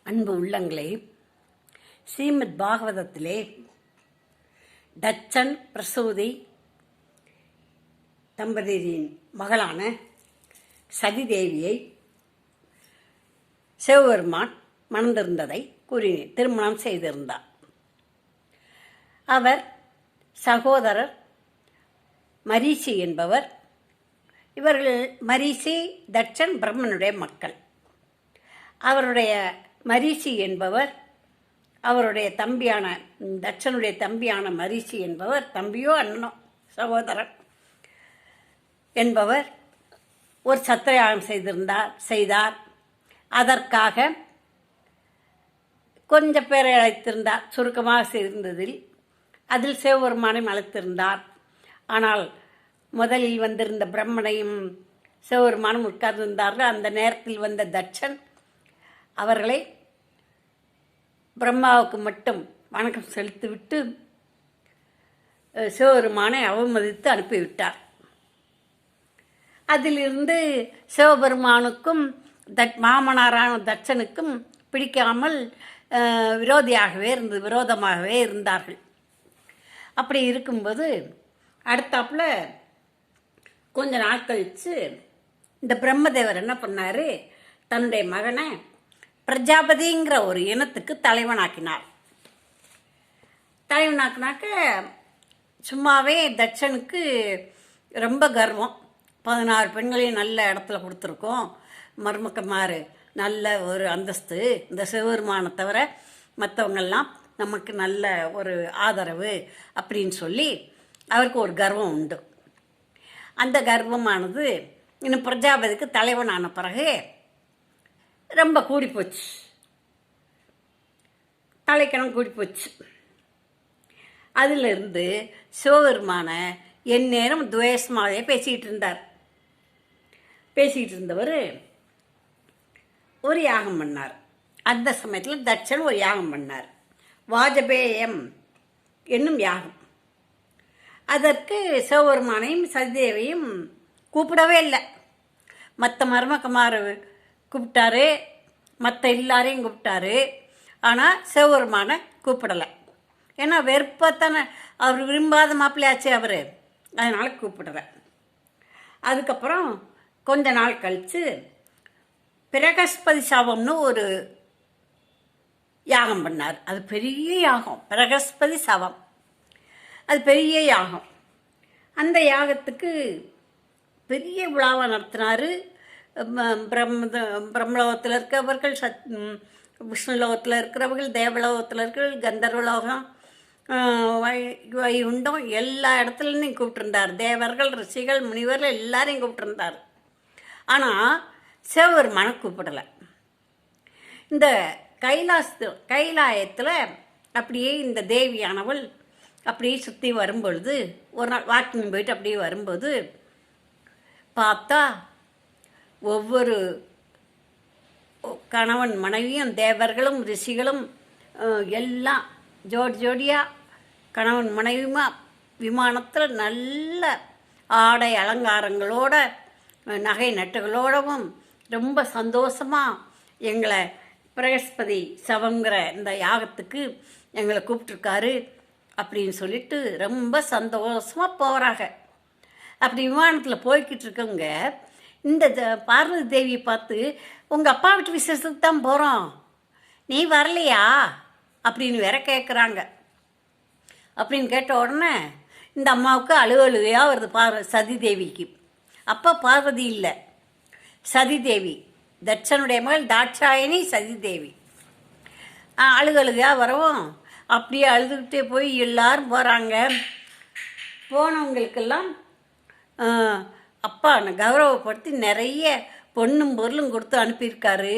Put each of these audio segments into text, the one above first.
அன்பு உள்ளங்களே, ஸ்ரீமத் பாகவதத்திலே தட்சன் பிரசூதி தம்பதியின் மகளான சதிதேவியை சிவபெருமான் மணந்திருந்ததை கூறினேன். திருமணம் செய்திருந்தார். அவர் சகோதரர் மரீசி என்பவர். இவர்கள் மரீசி தட்சன் பிரம்மனுடைய மக்கள். அவருடைய மரீசி என்பவர் அவருடைய தம்பியான தட்சனுடைய தம்பியான மரீசி என்பவர், தம்பியோ அண்ணனோ சகோதரன் என்பவர் ஒரு சத்திரயாகம் செய்தார். அதற்காக கொஞ்சம் பேரை அழைத்திருந்தார். சுருக்கமாக செய்திருந்ததில் அதில் சிவபெருமானையும் அழைத்திருந்தார். ஆனால் முதலில் வந்திருந்த பிரம்மனையும் சிவபெருமானும் உட்கார்ந்திருந்தார்கள். அந்த நேரத்தில் வந்த தட்சன் அவர்களை பிரம்மாவுக்கு மட்டும் வணக்கம் செலுத்திவிட்டு சிவபெருமானை அவமதித்து அனுப்பிவிட்டார். அதிலிருந்து சிவபெருமானுக்கும் மாமனாரான தட்சனுக்கும் பிடிக்காமல் விரோதமாகவே இருந்தார்கள். அப்படி இருக்கும்போது அடுத்தாப்புல கொஞ்ச நாள் கழித்து இந்த பிரம்மதேவர் என்ன பண்ணார், தன்னுடைய மகனை பிரஜாபதிங்கிற ஒரு இனத்துக்கு தலைவனாக்கினாக்க சும்மாவே தட்சனுக்கு ரொம்ப கர்வம். 16 பெண்களையும் நல்ல இடத்துல கொடுத்துருக்கோம், மருமக்கமாறு நல்ல ஒரு அந்தஸ்து, இந்த சிவபெருமானை தவிர மற்றவங்கெல்லாம் நமக்கு நல்ல ஒரு ஆதரவு அப்படின்னு சொல்லி அவருக்கு ஒரு கர்வம் உண்டு. அந்த கர்வமானது இன்னும் பிரஜாபதிக்கு தலைவனான பிறகு ரொம்ப கூடிப்போச்சு, தலைக்கணம் கூடிப்போச்சு. அதிலிருந்து சிவபெருமான எந்நேரம் துவேஷமாகவே பேசிக்கிட்டு இருந்தவர் ஒரு யாகம் பண்ணார். அந்த சமயத்தில் தட்சன் ஒரு யாகம் பண்ணார், வாஜபேயம் என்னும் யாகம். அதற்கு சிவபெருமானையும் சதிதேவியும் கூப்பிடவே இல்லை. மற்ற மருமக்குமார் கூப்பிட்டாரு, மற்ற எல்லாரையும் கூப்பிட்டாரு. ஆனால் சிவபெருமானை கூப்பிடலை. ஏன்னா வெறுப்பத்தானே, அவர் விரும்பாத மாப்பிள்ளையாச்சு அவர், அதனால் கூப்பிடலை. அதுக்கப்புறம் கொஞ்ச நாள் கழித்து பிரகஸ்பதி சாபம்னு ஒரு யாகம் பண்ணார். அது பெரிய யாகம், பிரகஸ்பதி சாபம். அது பெரிய யாகம். அந்த யாகத்துக்கு பெரிய விழாவை நடத்தினார். பிரம்மலோகத்தில் இருக்கிறவர்கள், விஷ்ணுலோகத்தில் இருக்கிறவர்கள், தேவலோகத்தில் இருக்கிறவர்கள், கந்தர்வலோகம், வைகுண்டம் எல்லா இடத்துலையும் கூப்பிட்டுருந்தார். தேவர்கள், ரிஷிகள், முனிவர்கள் எல்லாரையும் கூப்பிட்டுருந்தார். ஆனால் சிவபெருமானை கூப்பிடலை. இந்த கைலாயத்தில் அப்படியே இந்த தேவியானவள் அப்படியே சுற்றி வரும்பொழுது, ஒரு நாள் வாக்கிங் போயிட்டு அப்படியே வரும்போது பார்த்தா ஒவ்வொரு கணவன் மனைவியும், தேவர்களும் ரிஷிகளும் எல்லாம் ஜோடியாக கணவன் மனைவியுமா விமானத்தில் நல்ல ஆடை அலங்காரங்களோட நகை நட்டுகளோடவும் ரொம்ப சந்தோஷமாக எங்களை பிரகஸ்பதி சவங்கிற இந்த யாகத்துக்கு எங்களை கூப்பிட்ருக்காரு அப்படின்னு சொல்லிட்டு ரொம்ப சந்தோஷமாக போகிறாங்க. அப்படி விமானத்தில் போய்கிட்டு இருக்கவங்க இந்த பார்வதி தேவியை பார்த்து, உங்கள் அப்பா வீட்டு விசேஷத்துக்கு தான் போகிறோம், நீ வரலையா அப்படின்னு வேற கேட்குறாங்க. அப்படின்னு கேட்ட உடனே இந்த அம்மாவுக்கு அழுகையாக வருது. சதிதேவிக்கு அப்போ பார்வதி இல்லை, சதிதேவி, தட்சனுடைய மகள் தாட்சாயணி சதிதேவி. அழுகையாக வரவும் அப்படியே அழுதுகிட்டே போய் எல்லாரும் போகிறாங்க. போனவங்களுக்கெல்லாம் அப்பா கௌரவப்படுத்தி நிறைய பொண்ணும் பொருளும் கொடுத்து அனுப்பியிருக்காரு,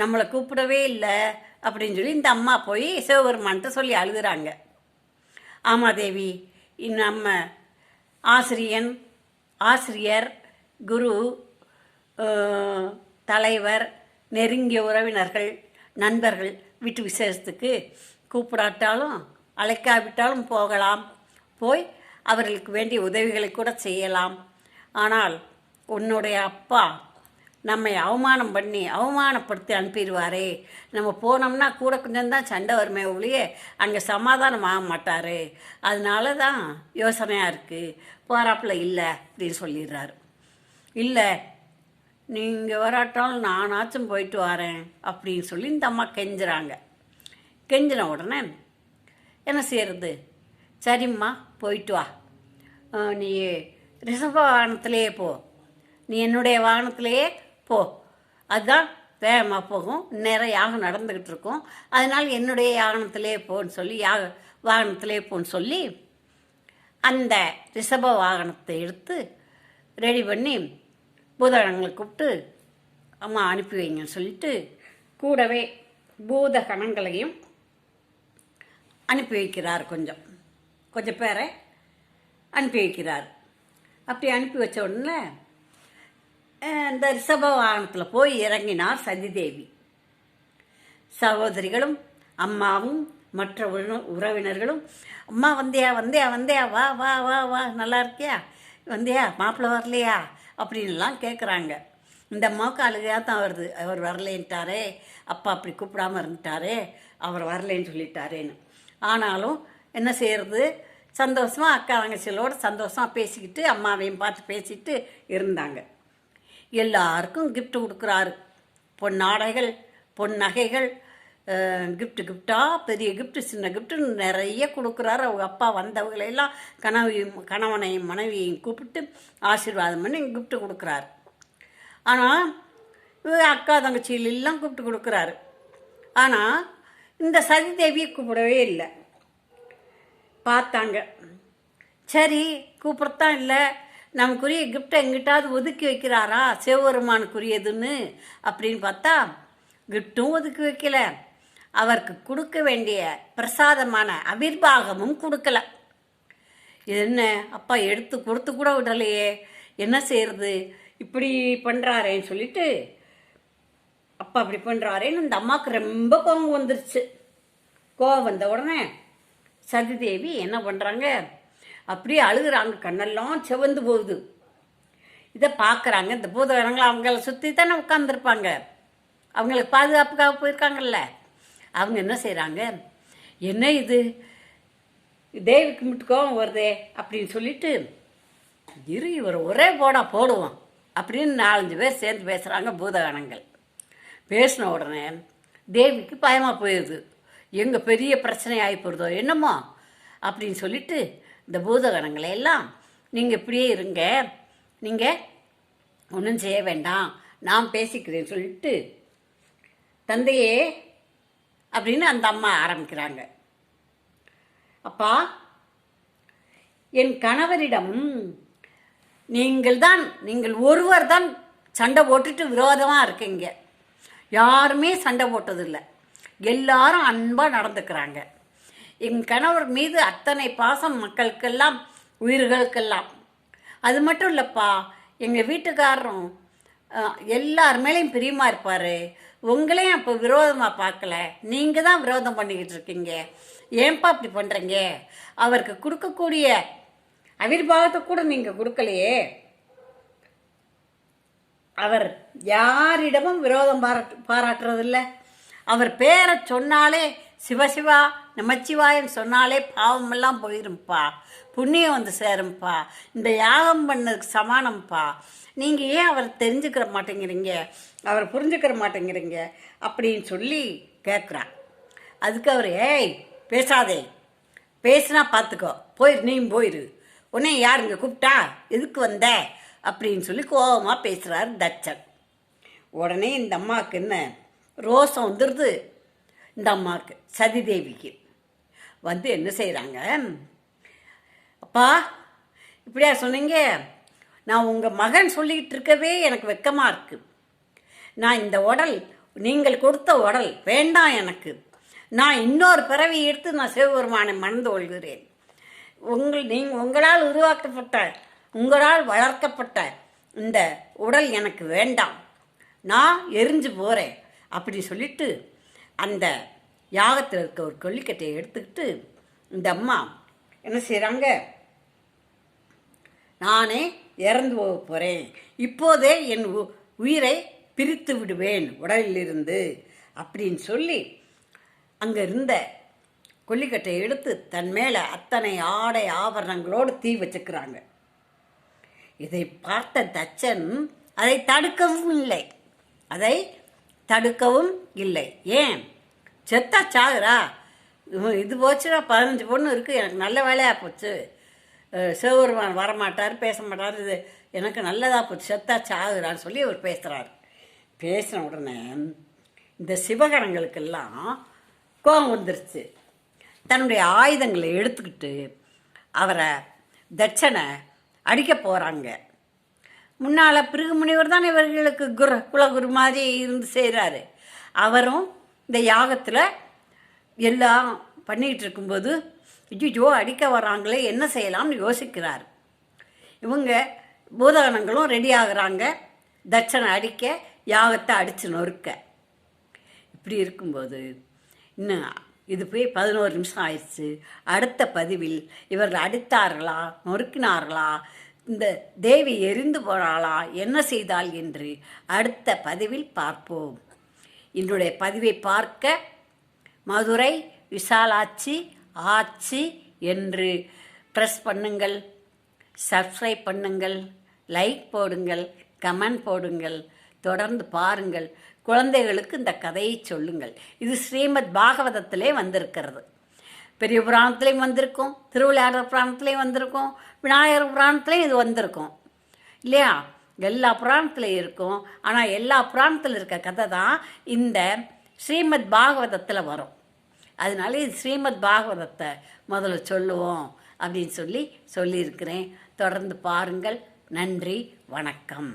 நம்மளை கூப்பிடவே இல்லை அப்படின்னு சொல்லி இந்த அம்மா போய் சிவபெருமான்கிட்ட சொல்லி அழுகுறாங்க. ஆமாதேவி, நம்ம ஆசிரியர், குரு, தலைவர், நெருங்கிய உறவினர்கள், நண்பர்கள் வீட்டு விசேஷத்துக்கு கூப்பிடாட்டாலும் அழைக்காவிட்டாலும் போகலாம், போய் அவர்களுக்கு வேண்டிய உதவிகளை கூட செய்யலாம். ஆனால் உன்னுடைய அப்பா நம்மை அவமானம் பண்ணி அவமானப்படுத்தி அனுப்பிடுவாரே, நம்ம போனோம்னா கூட கொஞ்சம் தான் சண்டை வருமே ஒழிய அங்கே சமாதானம் ஆக மாட்டார், அதனால தான் யோசனையாக இருக்குது, போகிறாப்புல இல்லை அப்படின்னு சொல்லிடுறாரு. இல்லை, நீங்கள் வராட்டாலும் நானாச்சும் போயிட்டு வரேன் அப்படின்னு சொல்லி இந்த அம்மா கெஞ்சுறாங்க. கெஞ்சின உடனே என்ன செய்யறது, சரிம்மா போயிட்டு வா, நீ ரிஷப வாகனத்திலேயே போ, நீ என்னுடைய வாகனத்திலேயே போ, அதுதான் வேகமாக போகும், நேரம் யாகம் நடந்துக்கிட்டு இருக்கும், அதனால் என்னுடைய யாகனத்திலே போன்னு சொல்லி வாகனத்திலே போன்னு சொல்லி அந்த ரிஷப வாகனத்தை எடுத்து ரெடி பண்ணி பூதகணங்களை கூப்பிட்டு அம்மா அனுப்பி வைங்கன்னு சொல்லிட்டு கூடவே பூத கணங்களையும் அனுப்பி வைக்கிறார். கொஞ்சம் பேரை அனுப்பி வைக்கிறார். அப்படி அனுப்பி வச்ச உடனே இந்த ரிஷப வாகனத்தில் போய் இறங்கினார் சதிதேவி. சகோதரிகளும் அம்மாவும் மற்ற உறவினர்களும், அம்மா வந்தியா வந்தியா வந்தியா, வா வா வா வா, நல்லா இருக்கியா, வந்தியா, மாப்பிள்ளை வரலையா அப்படின்லாம் கேட்குறாங்க. இந்த அம்மாவுக்கு அழுகையாக தான் வருது, அவர் வரலேன்ட்டாரே, அப்பா அப்படி கூப்பிடாமல் இருந்துட்டாரே, அவர் வரலேன்னு சொல்லிட்டாரேன்னு. ஆனாலும் என்ன செய்கிறது, சந்தோஷமாக அக்கா தங்கச்சிகளோடு சந்தோஷமாக பேசிக்கிட்டு அம்மாவையும் பார்த்து பேசிக்கிட்டு இருந்தாங்க. எல்லாருக்கும் கிஃப்ட் கொடுக்குறாரு, பொன்னாடைகள் பொன் நகைகள், கிஃப்டாக பெரிய கிஃப்ட்டு சின்ன கிஃப்ட்டுன்னு நிறைய கொடுக்குறாரு. அவங்க அப்பா வந்தவங்களெல்லாம் கணவனையும் மனைவியையும் கூப்பிட்டு ஆசீர்வாதம் பண்ணி கிஃப்ட்டு கொடுக்குறாரு. ஆனால் அக்கா தங்கச்சியிலெல்லாம் கூப்பிட்டு கொடுக்குறாரு. ஆனால் இந்த சதிதேவியை கூப்பிடவே இல்லை. பார்த்தாங்க, சரி கூப்பிடத்தான் இல்லை, நமக்குரிய கிஃப்டை எங்கிட்டாவது ஒதுக்கி வைக்கிறாரா சிவபெருமானுக்குரியதுன்னு அப்படின்னு பார்த்தா கிஃப்ட்டும் ஒதுக்கி வைக்கல, அவருக்கு கொடுக்க வேண்டிய பிரசாதமான அபிர்வாகமும் கொடுக்கல. இது என்ன அப்பா எடுத்து கொடுத்து கூட விடலையே, என்ன செய்யறது, இப்படி பண்ணுறாரேன்னு சொல்லிட்டு அப்பா அப்படி பண்ணுறாரேன்னு இந்த அம்மாவுக்கு ரொம்ப கோபம் வந்துருச்சு. கோபம் வந்த உடனே சதிதேவி என்ன பண்ணுறாங்க, அப்படியே அழுகுறாங்க, கண்ணெல்லாம் செவந்து போகுது. இதை பார்க்குறாங்க இந்த பூதகணங்கள், அவங்கள சுற்றி தானே உட்காந்துருப்பாங்க, அவங்களுக்கு பாதுகாப்புக்காக போயிருக்காங்கல்ல, அவங்க என்ன செய்கிறாங்க, என்ன இது தேவிக்கு மட்டும் கோபம் வருதே அப்படின்னு சொல்லிட்டு இவர் ஒரே போடுவோம் அப்படின்னு 4-5 பேர் சேர்ந்து பேசுகிறாங்க பூதகணங்கள். பேசின உடனே தேவிக்கு பயமாக போயிடுது, எங்கே பெரிய பிரச்சனை ஆகி போடுதோ என்னமோ அப்படின்னு சொல்லிட்டு இந்த பூதகணங்களை எல்லாம் நீங்கள் இப்படியே இருங்க, நீங்கள் ஒன்றும் செய்ய வேண்டாம், நான் பேசிக்கிறேன்னு சொல்லிட்டு தந்தையே அப்படின்னு அந்த அம்மா ஆரம்பிக்கிறாங்க. அப்பா, என் கணவரிடம் நீங்கள் ஒருவர் தான் சண்டை போட்டுட்டு விரோதமாக இருக்கீங்க, யாருமே சண்டை போட்டதில்லை, எல்லாரும் அன்பாக நடந்துக்கிறாங்க. என் கணவர் மீது அத்தனை பாசம் மக்களுக்கெல்லாம் உயிர்களுக்கெல்லாம். அது மட்டும் இல்லைப்பா, எங்கள் வீட்டுக்காரரும் எல்லார் மேலேயும் பிரியமாக இருப்பார், உங்களையும் அப்போ விரோதமாக பார்க்கல, நீங்கள் தான் விரோதம் பண்ணிக்கிட்டு இருக்கீங்க, ஏன்பா அப்படி பண்ணுறீங்க, அவருக்கு கொடுக்கக்கூடிய அவிர்வாகத்தை கூட நீங்கள் கொடுக்கலையே, அவர் யாரிடமும் விரோதம் பாராட்டுறதில்லை, அவர் பேரை சொன்னாலே சிவசிவா நமச்சிவாயம் சொன்னாலே பாவமெல்லாம் போயிரும்ப்பா, புண்ணியம் வந்து சேரும்ப்பா, இந்த யாகம் பண்ணதுக்கு சமானம்ப்பா, நீங்கள் ஏன் அவரை தெரிஞ்சுக்கிற மாட்டேங்கிறீங்க, அவரை புரிஞ்சுக்கிற மாட்டேங்கிறீங்க அப்படின்னு சொல்லி கேட்குறான். அதுக்கு அவர், ஏய் பேசாதே, பேசுனா பார்த்துக்கோ, நீ போயிரு, உடனே யார் இங்கே கூப்பிட்டா, எதுக்கு வந்த அப்படின்னு சொல்லி கோபமாக பேசுகிறாரு தட்சன். உடனே இந்த அம்மாவுக்கு என்ன ரோசம் வந்துடுது, இந்த அம்மாவுக்கு சதிதேவிக்கு வந்து என்ன செய்கிறாங்க, அப்பா இப்படியா சொன்னீங்க, நான் உங்கள் மகன் சொல்லிக்கிட்டு இருக்கவே எனக்கு வெக்கமாக இருக்குது, நான் இந்த உடல் நீங்கள் கொடுத்த உடல் வேண்டாம் எனக்கு, நான் இன்னொரு பிறவி எடுத்து நான் சிவபெருமானை மணந்து கொள்கிறேன், உங்களால் உருவாக்கப்பட்ட உங்களால் வளர்க்கப்பட்ட இந்த உடல் எனக்கு வேண்டாம், நான் எரிஞ்சு போகிறேன் அப்படி சொல்லிட்டு அந்த யாகத்தில் இருக்க ஒரு கொல்லிக்கட்டையை எடுத்துக்கிட்டு இந்த அம்மா என்ன செய்கிறாங்க, நானே இறந்து போக போகிறேன், இப்போதே என் உயிரை பிரித்து விடுவேன் உடலிலிருந்து அப்படின்னு சொல்லி அங்கே இருந்த கொல்லிக்கட்டை எடுத்து தன் மேலே அத்தனை ஆடை ஆபரணங்களோடு தீ வச்சுக்கிறாங்க. இதை பார்த்த தச்சன் அதை தடுக்கவும் இல்லை. ஏன்? செத்தா சாகுறா, இது போச்சுன்னா 15 பொண்ணு இருக்குது, எனக்கு நல்ல வேலையாக போச்சு, சிவபெருமான் வரமாட்டார், பேச மாட்டார், இது எனக்கு நல்லதாக போச்சு, செத்தா சாகுறான்னு சொல்லி அவர் பேசுகிறார். பேசின உடனே இந்த சிவகணங்களுக்கெல்லாம் கோபம் வந்துருச்சு. தன்னுடைய ஆயுதங்களை எடுத்துக்கிட்டு அவரை தட்சனை அடிக்க போகிறாங்க. முன்னால் பிருகு முனிவர் தான் இவர்களுக்கு குலகுரு மாதிரி இருந்து செய்கிறாரு. அவரும் இந்த யாகத்தில் எல்லாம் பண்ணிகிட்டு இருக்கும்போது ஐயோ அடிக்க வராங்களே, என்ன செய்யலாம்னு யோசிக்கிறார். இவங்க பூதகணங்களும் ரெடி ஆகுறாங்க தட்சனை அடிக்க, யாகத்தை அடித்து நொறுக்க. இப்படி இருக்கும்போது இன்னும் இது போய் 11 நிமிஷம் ஆயிடுச்சு. அடுத்த பதிவில் இவர்கள் அடித்தார்களா, நொறுக்கினார்களா, இந்த தேவி எரிந்து போனாளா, என்ன செய்தாள் என்று அடுத்த பதிவில் பார்ப்போம். என்னுடைய பதிவை பார்க்க மதுரை விசாலாட்சி ஆட்சி என்று ப்ரெஸ் பண்ணுங்கள், சப்ஸ்கிரைப் பண்ணுங்கள், லைக் போடுங்கள், கமெண்ட் போடுங்கள், தொடர்ந்து பாருங்கள். குழந்தைகளுக்கு இந்த கதையை சொல்லுங்கள். இது ஸ்ரீமத் பாகவதத்திலே வந்திருக்கிறது. பெரிய புராணத்துலேயும் வந்திருக்கும், திருவிளையாடல் புராணத்துலேயும் வந்திருக்கும், விநாயகர் புராணத்துலேயும் இது வந்திருக்கும் இல்லையா? எல்லா புராணத்துலேயும் இருக்கும். ஆனால் எல்லா புராணத்தில் இருக்க கதை தான் இந்த ஸ்ரீமத் பாகவதத்தில் வரும். அதனால இது ஸ்ரீமத் பாகவதத்தை முதல்ல சொல்லுவோம் அப்படின்னு சொல்லியிருக்கிறேன். தொடர்ந்து பாருங்கள். நன்றி, வணக்கம்.